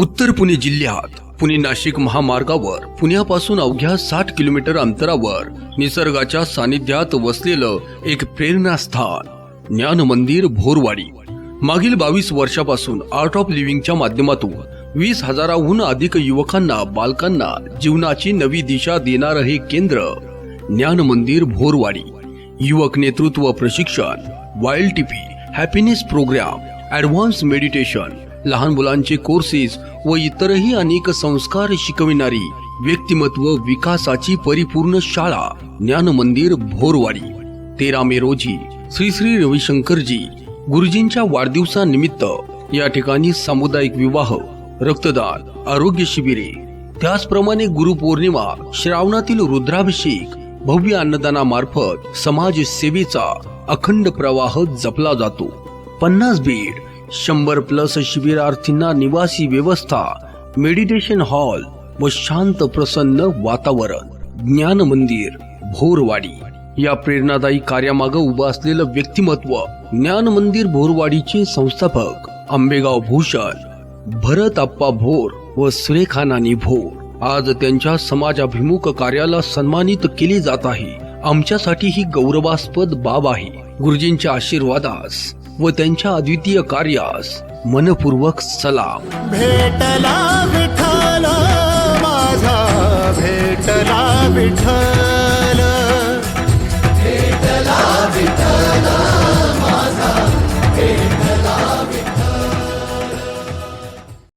उत्तर पुणे जिल्ह्यात पुणे नाशिक महामार्गावर पुण्यापासून अवघ्या 60 किलोमीटर अंतरावर निसर्गाच्या सानिध्यात वसलेलं एक प्रेरणास्थान ज्ञान मंदिर भोरवाडी. मागील 22 वर्षापासून आर्ट ऑफ लिव्हिंगच्या माध्यमातून 20,000हून अधिक युवकांना बालकांना जीवनाची नवी दिशा देणारं हे केंद्र ज्ञान मंदिर भोरवाडी. युवक नेतृत्व प्रशिक्षण, वाइल्ड टीपी, हॅपीनेस प्रोग्राम, ॲडव्हान्स मेडिटेशन, लहान मुलांचे कोर्सेस व इतरही अनेक संस्कार शिकविणारी व्यक्तिमत्व विकासाची परिपूर्ण शाळा ज्ञान मंदिर भोरवाडी. 13 मे रोजी श्री श्री रविशंकरजी गुरुजींच्या वाढदिवसानिमित्त या ठिकाणी सामुदायिक विवाह, रक्तदान, आरोग्य शिबिरे, त्याचप्रमाणे गुरुपौर्णिमा, श्रावणातील रुद्राभिषेक, भव्य अन्नदानामार्फत समाज सेवेचा अखंड प्रवाह जपला जातो. 50 बेड, 100+ शिबिरार्थींना निवासी व्यवस्था, मेडिटेशन हॉल व शांत प्रसन्न वातावरण. ज्ञान मंदिर भोरवाडी या प्रेरणादायी कार्यामागे उभं असलेलं व्यक्तिमत्व ज्ञान मंदिर भोरवाडीचे संस्थापक आंबेगाव भूषण, भरत आप्पा भोर व सुरेखा नानी भोर आज त्यांच्या समाजाभिमुख कार्याला सन्मानित केले जात आहे. आमच्यासाठी ही गौरवास्पद बाब आहे. गुरुजींच्या आशीर्वादास व त्यांच्या अद्वितीय कार्यास मनपूर्वक सलाम. भेटला विठ्ठल माझा, भेटला विठ्ठल.